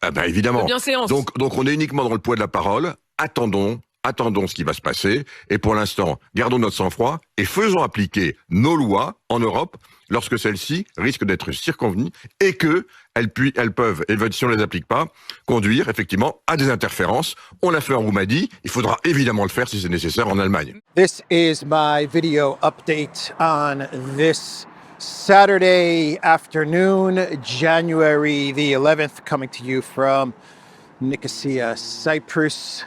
Ah ben évidemment. Donc on est uniquement dans le poids de la parole. Attendons ce qui va se passer. Et pour l'instant, gardons notre sang-froid et faisons appliquer nos lois en Europe lorsque celles-ci risquent d'être circonvenues et que elles peuvent, et si on les applique pas, conduire effectivement à des interférences. On l'a fait en Roumanie. Il faudra évidemment le faire si c'est nécessaire en Allemagne. This is my video update on this Saturday afternoon, January the 11th, coming to you from Nicosia, Cyprus.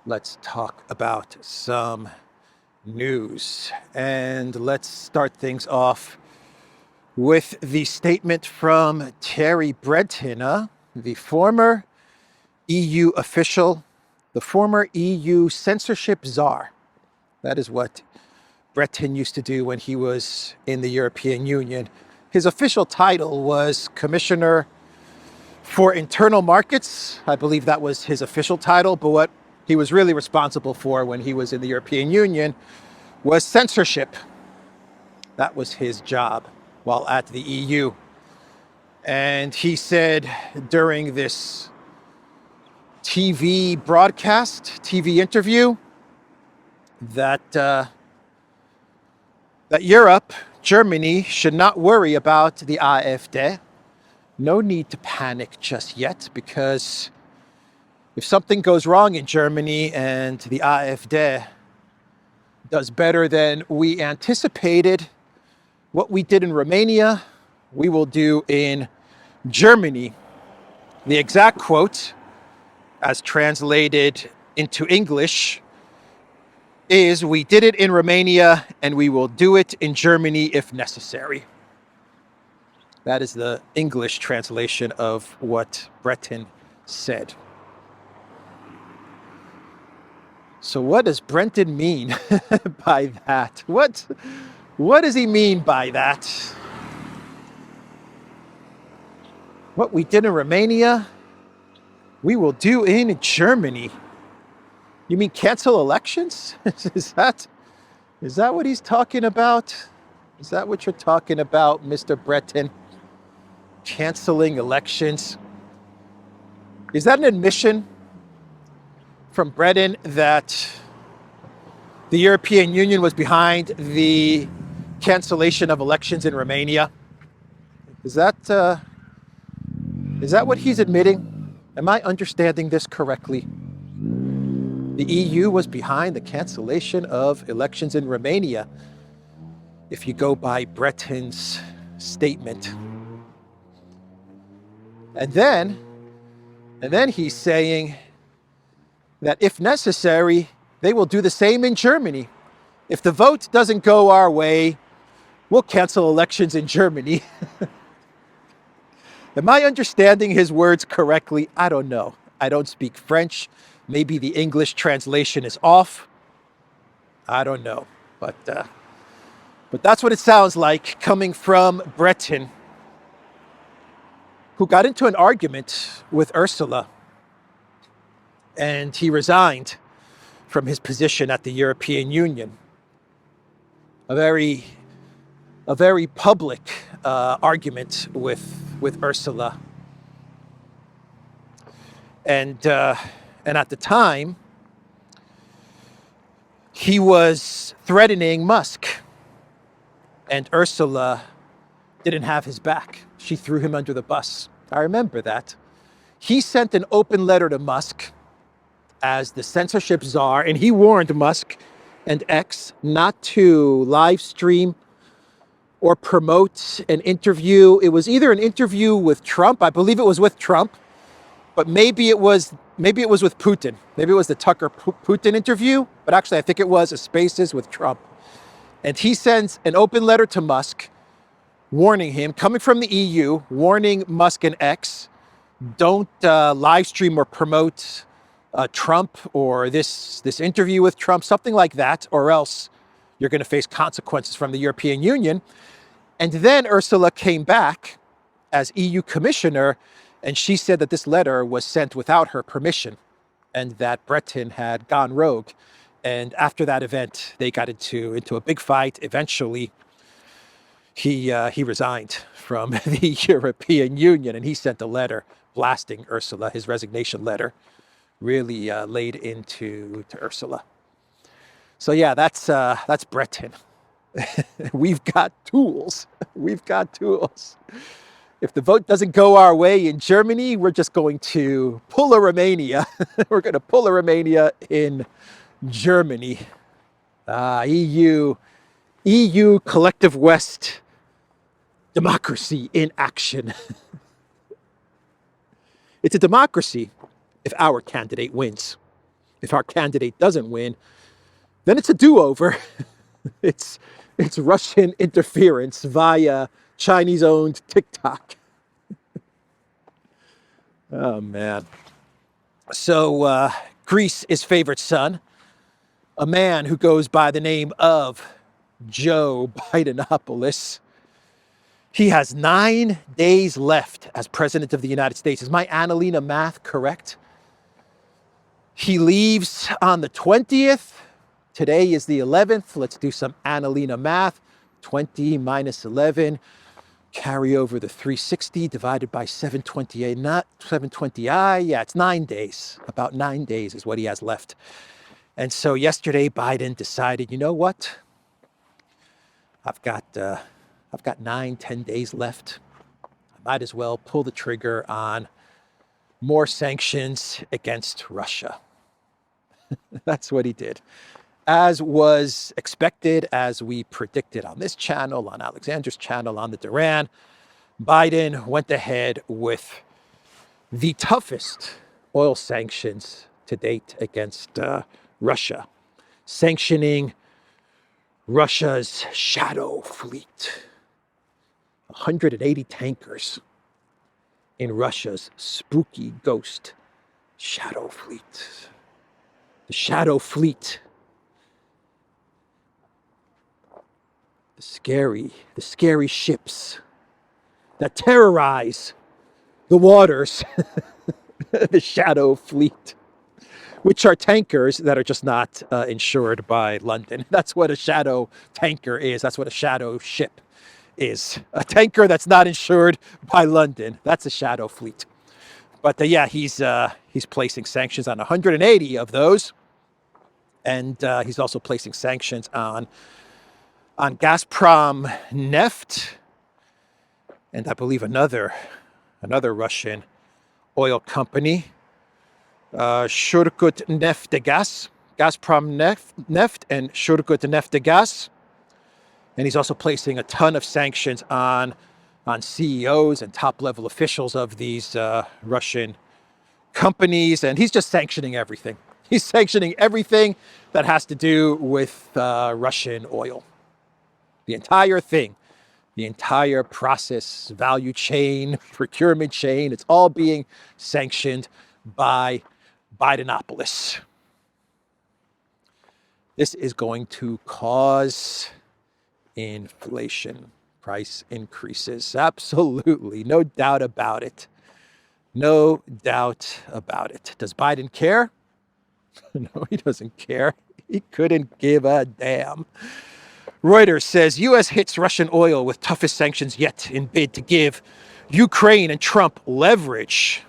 Let's talk about some news. And let's start things off with the statement from Thierry Breton, the former EU official, the former EU censorship czar. That is what Breton used to do when he was in the European Union. His official title was Commissioner for Internal Markets. I believe that was his official title, but what he was really responsible for when he was in the European Union was censorship. That was his job while at the EU. And he said during this TV broadcast, TV interview, that Europe, Germany, should not worry about the AfD. No need to panic just yet, because if something goes wrong in Germany and the AfD does better than we anticipated, what we did in Romania, we will do in Germany. The exact quote, as translated into English, is, we did it in Romania and we will do it in Germany if necessary. That is the English translation of what Breton said. So what does Breton mean by that? What does he mean by that? What we did in Romania, we will do in Germany. You mean cancel elections? Is that what he's talking about? Is that what you're talking about, Mr. Breton? Canceling elections? Is that an admission from Breton that the European Union was behind the cancellation of elections in Romania? Is that what he's admitting? Am I understanding this correctly? The EU was behind the cancellation of elections in Romania, if you go by Breton's statement. And then he's saying that if necessary, they will do the same in Germany. If the vote doesn't go our way, we'll cancel elections in Germany. Am I understanding his words correctly? I don't know. I don't speak French. Maybe the English translation is off. I don't know. But that's what it sounds like coming from Breton, who got into an argument with Ursula, and he resigned from his position at the European Union. A very public argument with Ursula. And at the time, he was threatening Musk, and Ursula didn't have his back. She threw him under the bus. I remember that. He sent an open letter to Musk as the censorship czar, and he warned Musk and X not to live stream or promote an interview. It was either an interview with Trump, I believe it was with Trump, but maybe it was with Putin. Maybe it was the Tucker Putin interview, but actually I think it was a Spaces with Trump. And he sends an open letter to Musk warning him, coming from the EU, warning Musk and X, don't live stream or promote Trump or this interview with Trump, something like that, or else you're going to face consequences from the European Union. And then Ursula came back as EU commissioner, and she said that this letter was sent without her permission and that Breton had gone rogue. And after that event, they got into a big fight. Eventually, he resigned from the European Union, and he sent a letter blasting Ursula. His resignation letter really laid into Ursula. So yeah, that's Breton. We've got tools. We've got tools. If the vote doesn't go our way in Germany, we're just going to pull a Romania. We're going to pull a Romania in Germany. EU collective West democracy in action. It's a democracy if our candidate wins. If our candidate doesn't win, then it's a do-over. It's Russian interference via Chinese-owned TikTok. Oh, man. So Greece's favorite son, a man who goes by the name of Joe Bidenopoulos, he has 9 days left as president of the United States. Is my Annalena math correct? He leaves on the 20th. Today is the 11th. Let's do some Annalena math. 20 minus 11. Carry over the 360 divided by 720A, not 720I. Yeah, it's 9 days. About 9 days is what he has left. And so yesterday, Biden decided, you know what? I've got 9-10 days left. I might as well pull the trigger on more sanctions against Russia. That's what he did. As was expected, as we predicted on this channel, on Alexander's channel, on the Duran, Biden went ahead with the toughest oil sanctions to date against Russia, sanctioning Russia's shadow fleet. 180 tankers in Russia's spooky ghost shadow fleet. The shadow fleet. The scary ships that terrorize the waters, the shadow fleet, which are tankers that are just not insured by London. That's what a shadow tanker is. That's what a shadow ship is. A tanker that's not insured by London. That's a shadow fleet. But yeah, he's placing sanctions on 180 of those. And he's also placing sanctions on Gazprom Neft, and I believe another Russian oil company, Shurkut Neftegas, Gazprom Neft and Shurkut Neftegas. And he's also placing a ton of sanctions on CEOs and top-level officials of these Russian companies, and he's just sanctioning everything. He's sanctioning everything that has to do with Russian oil. The entire thing, the entire process, value chain, procurement chain, it's all being sanctioned by Bidenopoulos. This is going to cause inflation, price increases. Absolutely, no doubt about it. No doubt about it. Does Biden care? No, he doesn't care. He couldn't give a damn. Reuters says U.S. hits Russian oil with toughest sanctions yet in bid to give Ukraine and Trump leverage.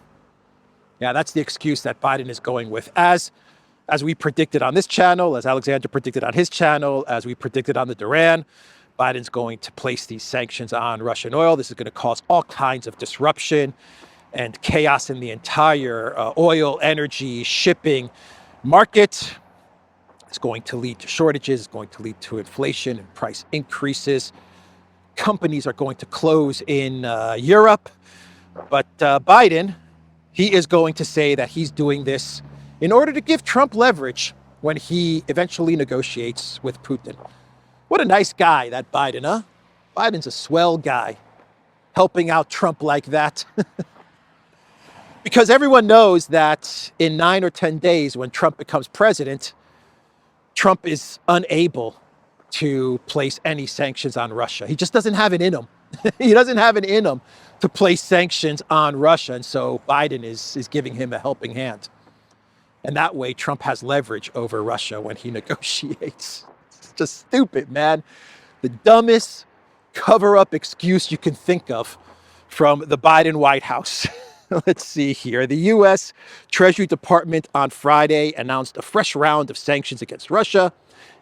Yeah, that's the excuse that Biden is going with. As we predicted on this channel, as Alexander predicted on his channel, as we predicted on the Duran, Biden's going to place these sanctions on Russian oil. This is going to cause all kinds of disruption and chaos in the entire oil, energy, shipping market. It's going to lead to shortages, it's going to lead to inflation and price increases. Companies are going to close in Europe. But Biden, he is going to say that he's doing this in order to give Trump leverage when he eventually negotiates with Putin. What a nice guy, that Biden, huh? Biden's a swell guy, helping out Trump like that. Because everyone knows that in 9 or 10 days, when Trump becomes president, Trump is unable to place any sanctions on Russia. He just doesn't have it in him. He doesn't have it in him to place sanctions on Russia. And so Biden is giving him a helping hand. And that way, Trump has leverage over Russia when he negotiates. It's just stupid, man. The dumbest cover-up excuse you can think of from the Biden White House. Let's see here. The U.S. Treasury Department on Friday announced a fresh round of sanctions against Russia,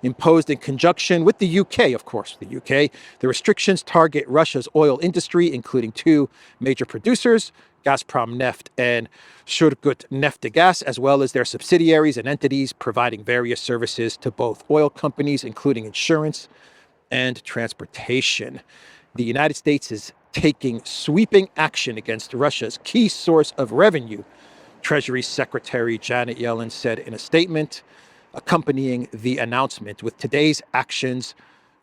imposed in conjunction with the UK, of course, the UK. The restrictions target Russia's oil industry, including two major producers, Gazprom Neft and Surgutneftgaz, as well as their subsidiaries and entities providing various services to both oil companies, including insurance and transportation. The United States is taking sweeping action against Russia's key source of revenue, Treasury Secretary Janet Yellen said in a statement accompanying the announcement. With today's actions,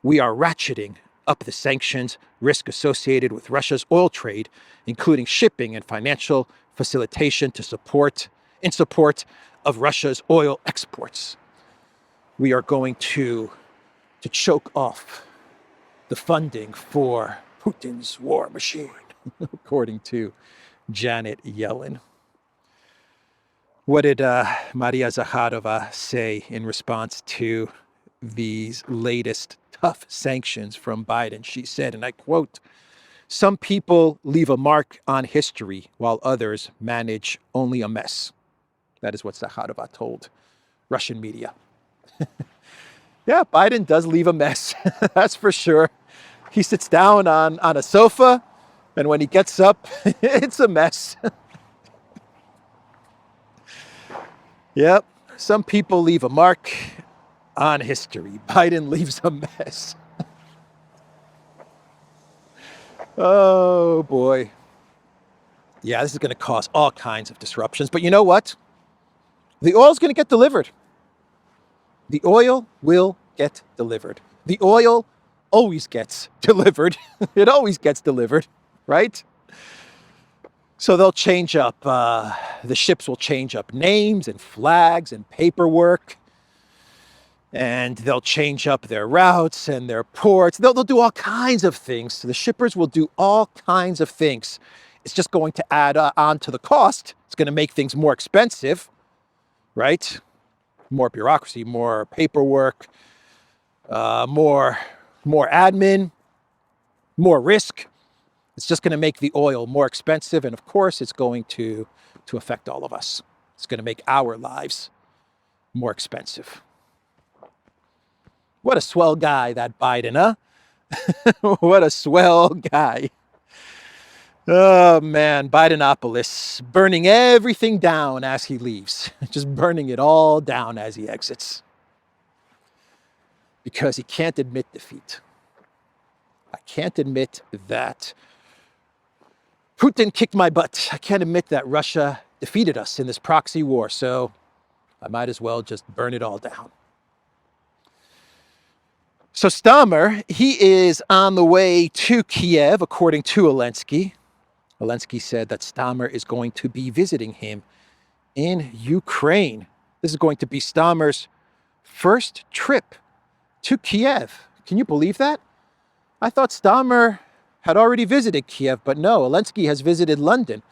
we are ratcheting up the sanctions risk associated with Russia's oil trade, including shipping and financial facilitation in support of Russia's oil exports. We are going to choke off the funding for Putin's war machine, according to Janet Yellen. What did Maria Zakharova say in response to these latest tough sanctions from Biden? She said, and I quote, "Some people leave a mark on history while others manage only a mess." That is what Zakharova told Russian media. Yeah, Biden does leave a mess. That's for sure. He sits down on a sofa, and when he gets up, it's a mess. Yep, some people leave a mark on history. Biden leaves a mess. Oh, boy. Yeah, this is going to cause all kinds of disruptions. But you know what? The oil's going to get delivered. The oil will get delivered. The oil always gets delivered. It always gets delivered, right? So they'll change up, the ships will change up names and flags and paperwork. And they'll change up their routes and their ports. They'll do all kinds of things. So the shippers will do all kinds of things. It's just going to add on to the cost. It's going to make things more expensive, right? More bureaucracy, more paperwork, more admin, more risk. It's just going to make the oil more expensive. And of course, it's going to affect all of us. It's going to make our lives more expensive. What a swell guy, that Biden, huh? What a swell guy. Oh, man, Bidenopolis, burning everything down as he leaves. Just burning it all down as he exits. Because he can't admit defeat. I can't admit that Putin kicked my butt. I can't admit that Russia defeated us in this proxy war, so I might as well just burn it all down. So Starmer, he is on the way to Kiev, according to Zelensky. Zelensky said that Starmer is going to be visiting him in Ukraine. This is going to be Starmer's first trip to Kiev. Can you believe that? I thought Starmer had already visited Kiev, but no, Zelensky has visited London.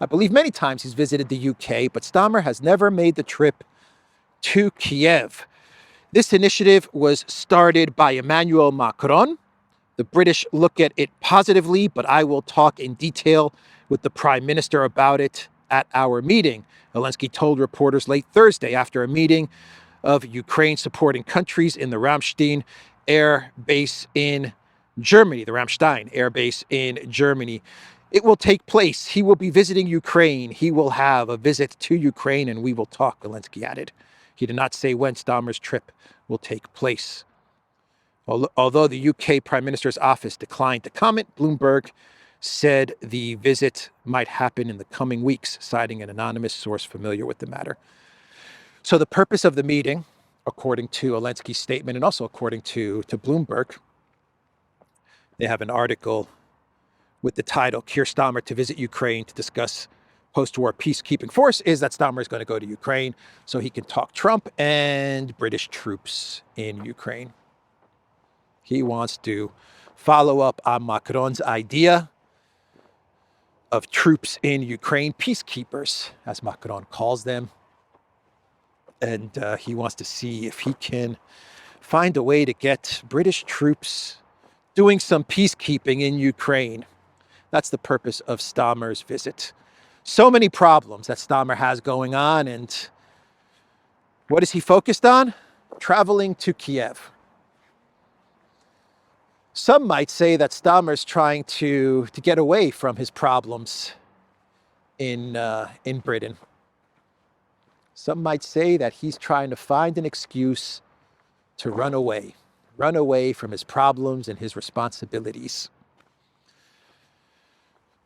I believe many times he's visited the UK, but Starmer has never made the trip to Kiev. This initiative was started by Emmanuel Macron. The British look at it positively, but I will talk in detail with the Prime Minister about it at our meeting, Zelensky told reporters late Thursday after a meeting of Ukraine supporting countries in the Ramstein air base in Germany, the Ramstein air base in Germany. It will take place. He will be visiting Ukraine. He will have a visit to Ukraine and we will talk, Zelensky added. He did not say when Starmer's trip will take place. Although the UK Prime Minister's office declined to comment, Bloomberg said the visit might happen in the coming weeks, citing an anonymous source familiar with the matter. So the purpose of the meeting, according to Zelensky's statement and also according to Bloomberg, they have an article with the title, Keir Starmer to visit Ukraine to discuss post-war peacekeeping force, is that Starmer is going to go to Ukraine so he can talk Trump and British troops in Ukraine. He wants to follow up on Macron's idea of troops in Ukraine, peacekeepers, as Macron calls them. And he wants to see if he can find a way to get British troops doing some peacekeeping in Ukraine. That's the purpose of Starmer's visit. So many problems that Stammer has going on, and what is he focused on? Traveling to Kiev. Some might say that Stammer's trying to get away from his problems in Britain. Some might say that he's trying to find an excuse to run away from his problems and his responsibilities.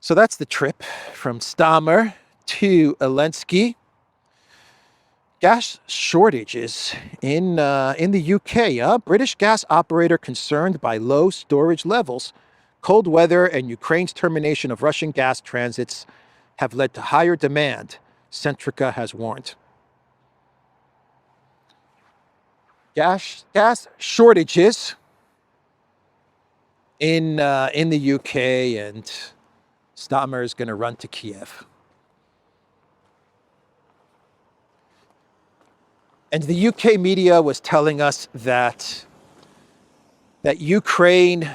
So that's the trip from Stammer to Zelensky. Gas shortages in the UK. British gas operator concerned by low storage levels. Cold weather and Ukraine's termination of Russian gas transits have led to higher demand, Centrica has warned. Gas shortages in the UK, and Stammer is going to run to Kiev. And the UK media was telling us that Ukraine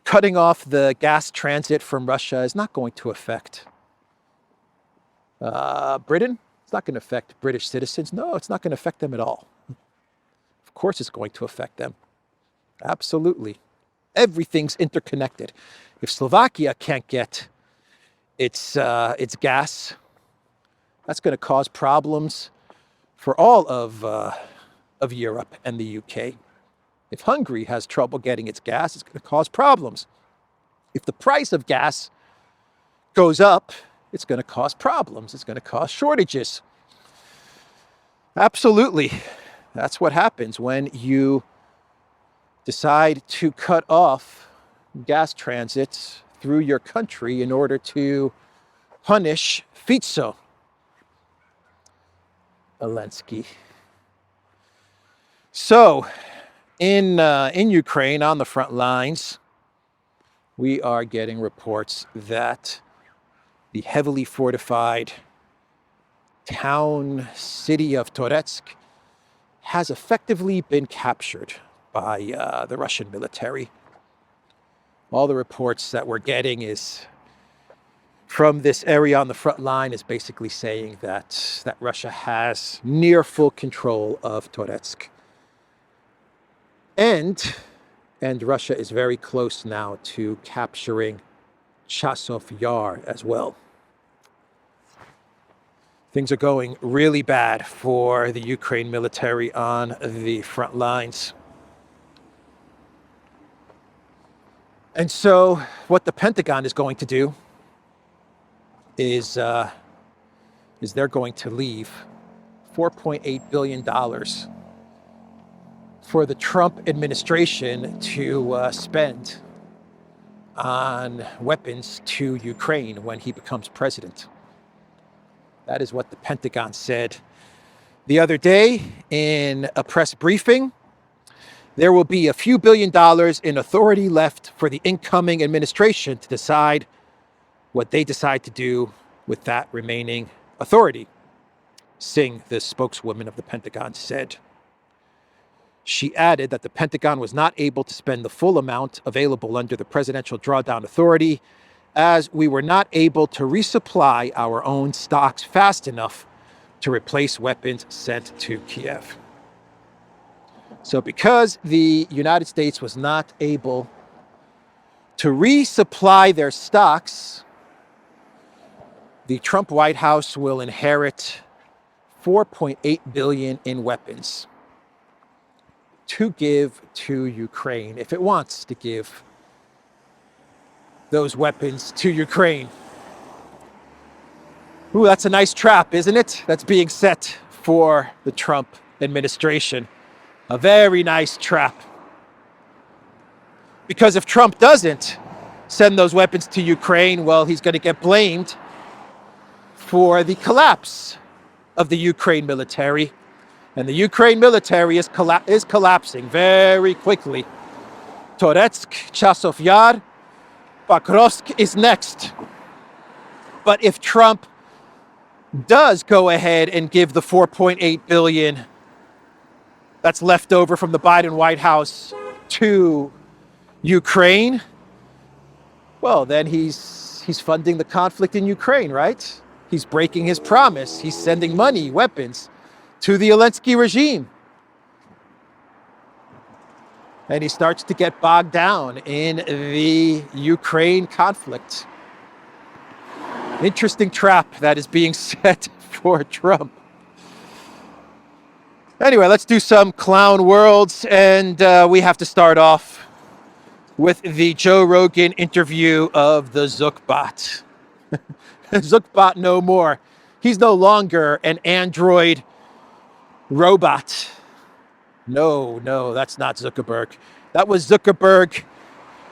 cutting off the gas transit from Russia is not going to affect Britain. It's not going to affect British citizens. No, it's not going to affect them at all. Of course it's going to affect them. Absolutely. Everything's interconnected. If Slovakia can't get its gas, that's going to cause problems for all of Europe and the UK. If Hungary has trouble getting its gas, it's going to cause problems. If the price of gas goes up, it's going to cause problems. It's going to cause shortages. Absolutely. That's what happens when you decide to cut off gas transits through your country in order to punish Fico. Zelensky. So, in Ukraine, on the front lines, we are getting reports that the heavily fortified town city of Toretsk has effectively been captured by the Russian military. All the reports that we're getting is from this area on the front line is basically saying that Russia has near full control of Toretsk. And Russia is very close now to capturing Chasov Yar as well. Things are going really bad for the Ukraine military on the front lines. And so what the Pentagon is going to do is they're going to leave $4.8 billion for the Trump administration to spend on weapons to Ukraine when he becomes president. That is what the Pentagon said the other day in a press briefing. There will be a few $1 billion in authority left for the incoming administration to decide what they decide to do with that remaining authority, Singh, the spokeswoman of the Pentagon, said. She added that the Pentagon was not able to spend the full amount available under the Presidential Drawdown Authority, as we were not able to resupply our own stocks fast enough to replace weapons sent to Kiev. So because the United States was not able to resupply their stocks, the Trump White House will inherit $4.8 billion in weapons to give to Ukraine if it wants to give those weapons to Ukraine. Ooh, that's a nice trap, isn't it? That's being set for the Trump administration. A very nice trap. Because if Trump doesn't send those weapons to Ukraine, well, he's going to get blamed for the collapse of the Ukraine military. And the Ukraine military is collapsing very quickly. Toretsk, Chasov Yar, Pakrovsk is next. But if Trump does go ahead and give the $4.8 billion that's left over from the Biden White House to Ukraine, well, then he's He's funding the conflict in Ukraine, right? He's breaking his promise. He's sending money, weapons to the Zelensky regime. And he starts to get bogged down in the Ukraine conflict. Interesting trap that is being set for Trump. Anyway, let's do some clown worlds, and we have to start off with the Joe Rogan interview of the Zuckbot. Zuckbot no more. He's no longer an android robot. No, that's not Zuckerberg. That was Zuckerberg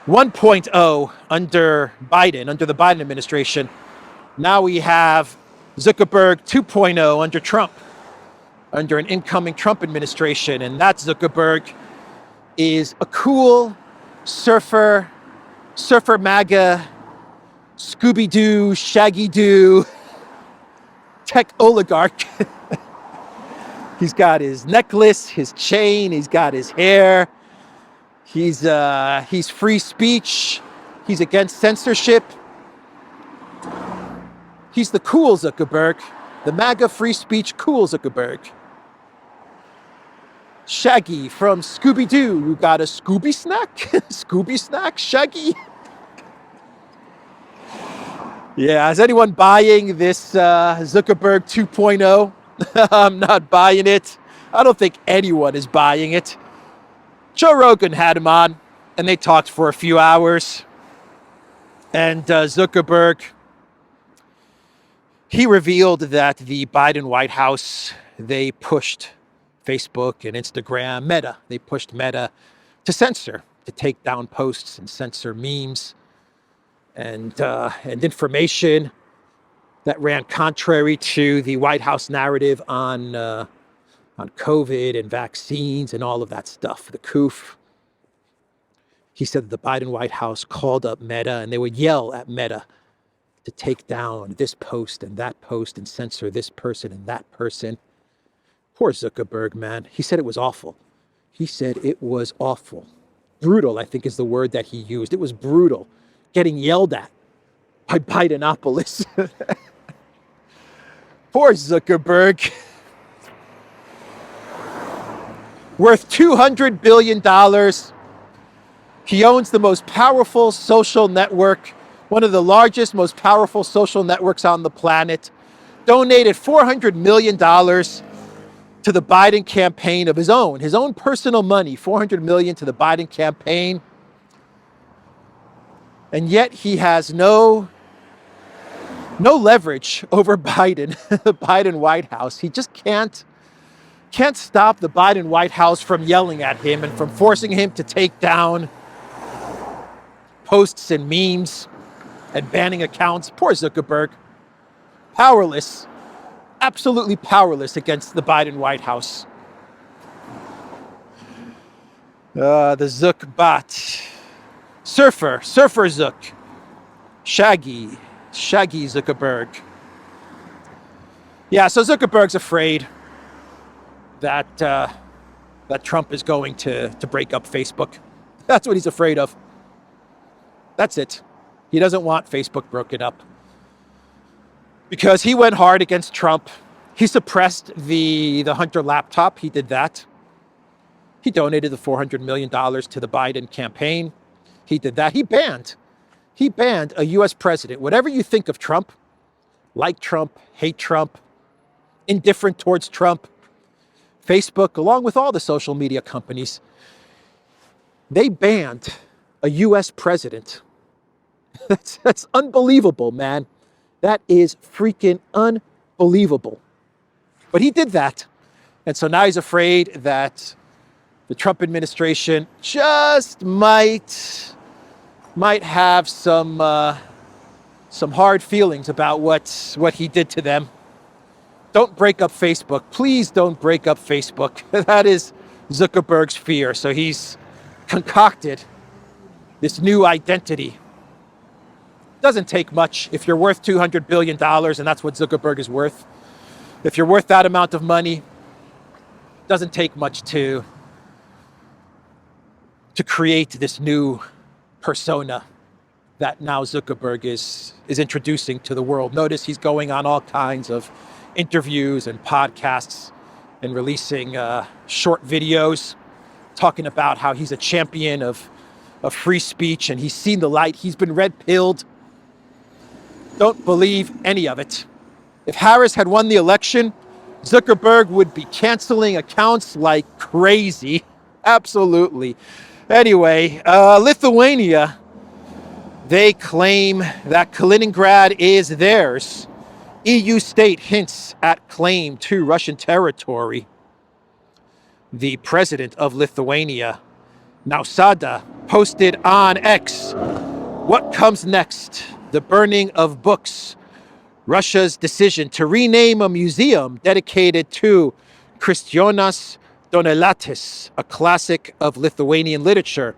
1.0 under Biden, under the Biden administration. Now we have Zuckerberg 2.0 under Trump, under an incoming Trump administration. And that Zuckerberg is a cool surfer MAGA, Scooby-Doo, Shaggy-Doo, tech oligarch. He's got his necklace, his chain, he's got his hair. He's free speech. He's against censorship. He's the cool Zuckerberg, the MAGA free speech cool Zuckerberg. Shaggy from Scooby-Doo. You got a Scooby snack? Scooby snack? Shaggy? Yeah, is anyone buying this Zuckerberg 2.0? I'm not buying it. I don't think anyone is buying it. Joe Rogan had him on, and they talked for a few hours. And Zuckerberg, he revealed that the Biden White House, they pushed Facebook and Instagram, Meta. They pushed Meta to censor, to take down posts and censor memes and information that ran contrary to the White House narrative on COVID and vaccines and all of that stuff, the COOF. He said that the Biden White House called up Meta and they would yell at Meta to take down this post and censor this person and that person. Poor Zuckerberg, man. He said it was awful. He said it was awful. Brutal, I think is the word that he used. It was brutal. Getting yelled at by Bidenopolis. Poor Zuckerberg. Worth $200 billion. He owns the most powerful social network, one of the largest, most powerful social networks on the planet. Donated $400 million to the Biden campaign of his own personal money, $400 million to the Biden campaign. And yet he has no leverage over Biden, the Biden White House. He just can't stop the Biden White House from yelling at him and from forcing him to take down posts and memes and banning accounts. Poor Zuckerberg. Powerless, absolutely powerless against the Biden White House. The Zuckbot. Surfer Zuck. Shaggy Zuckerberg. Yeah, so Zuckerberg's afraid that Trump is going to break up Facebook. That's what he's afraid of. That's it. He doesn't want Facebook broken up. Because he went hard against Trump. He suppressed the Hunter laptop. He did that. He donated the $400 million to the Biden campaign. He did that. He banned a U.S. president. Whatever you think of Trump, like Trump, hate Trump, indifferent towards Trump, Facebook, along with all the social media companies, they banned a U.S. president. That's unbelievable, man. That is freaking unbelievable. But he did that. And so now he's afraid that the Trump administration just might have some hard feelings about what he did to them. Don't break up Facebook. Please don't break up Facebook. That is Zuckerberg's fear. So he's concocted this new identity. Doesn't take much. If you're worth $200 billion, and that's what Zuckerberg is worth, if you're worth that amount of money, doesn't take much to create this new persona that now Zuckerberg is introducing to the world. Notice he's going on all kinds of interviews and podcasts and releasing short videos talking about how he's a champion of free speech and he's seen the light. He's been red-pilled. Don't believe any of it. If Harris had won the election, Zuckerberg would be canceling accounts like crazy. Absolutely. Anyway, Lithuania, they claim that Kaliningrad is theirs. EU state hints at claim to Russian territory. The president of Lithuania, Nausėda, posted on X, "What comes next? The burning of books. Russia's decision to rename a museum dedicated to Kristijonas Donelaitis, a classic of Lithuanian literature,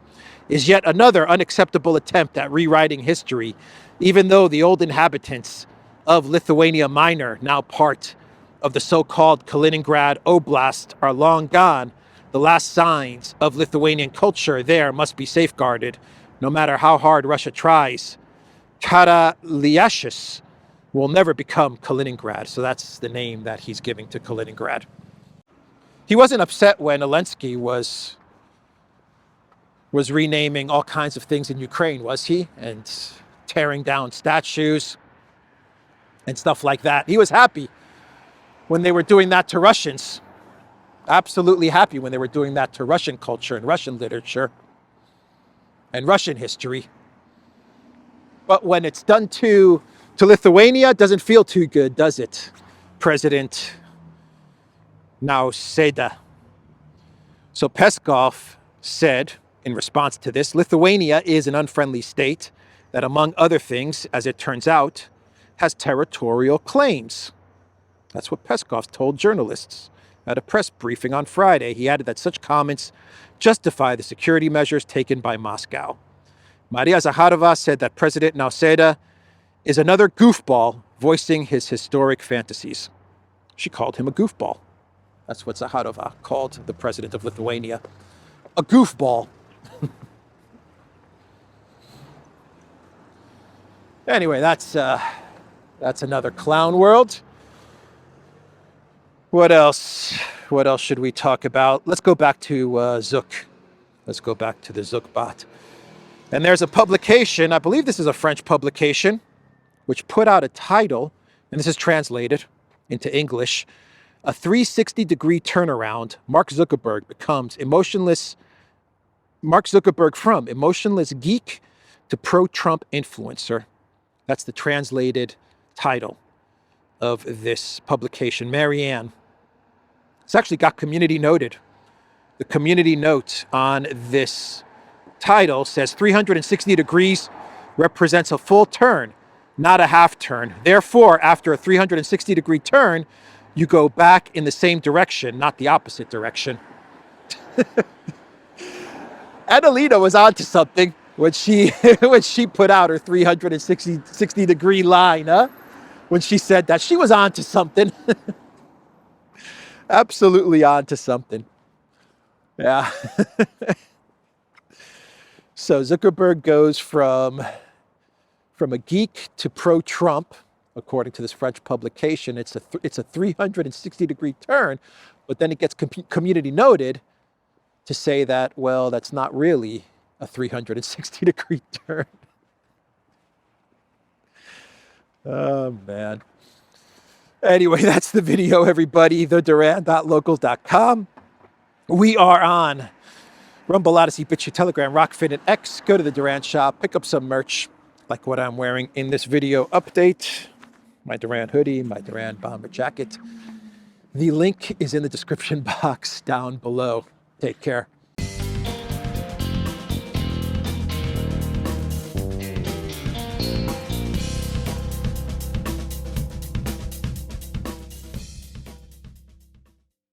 is yet another unacceptable attempt at rewriting history, even though the old inhabitants of Lithuania Minor, now part of the so-called Kaliningrad Oblast, are long gone. The last signs of Lithuanian culture there must be safeguarded, no matter how hard Russia tries. Karaliashis will never become Kaliningrad." So that's the name that he's giving to Kaliningrad. He wasn't upset when Zelensky was renaming all kinds of things in Ukraine, was he? And tearing down statues and stuff like that. He was happy when they were doing that to Russians. Absolutely happy when they were doing that to Russian culture and Russian literature and Russian history. But when it's done to Lithuania, it doesn't feel too good, does it? President Nausėda. So Peskov said, in response to this, Lithuania is an unfriendly state that, among other things, as it turns out, has territorial claims. That's what Peskov told journalists at a press briefing on Friday. He added that such comments justify the security measures taken by Moscow. Maria Zakharova said that President Nausėda is another goofball voicing his historic fantasies. She called him a goofball. That's what Zakharova called the president of Lithuania. A goofball. Anyway, that's another clown world. What else? What else should we talk about? Let's go back to Zuck. Let's go back to the Zuck bot. And there's a publication, I believe this is a French publication, which put out a title, and this is translated into English, "A 360-degree turnaround. Mark Zuckerberg from emotionless geek to pro-Trump influencer." That's the translated title of this publication. Marianne. It's actually got community noted. The community note on this title says 360 degrees represents a full turn, not a half turn. Therefore, after a 360-degree turn, you go back in the same direction, not the opposite direction. Annalena was onto something when she put out her 360-degree line, huh? When she said that, she was onto something. Absolutely onto something. Yeah. So Zuckerberg goes from a geek to pro-Trump, according to this French publication. It's a 360-degree turn, but then it gets community noted to say that, well, that's not really a 360-degree turn. Oh, man. Anyway, that's the video, everybody. TheDuran.locals.com. We are on Rumble, ODYSEE, BitChute, Telegram, Rockfin, and X. Go to the Duran shop, pick up some merch, like what I'm wearing in this video update. My Duran hoodie, my Duran bomber jacket. The link is in the description box down below. Take care.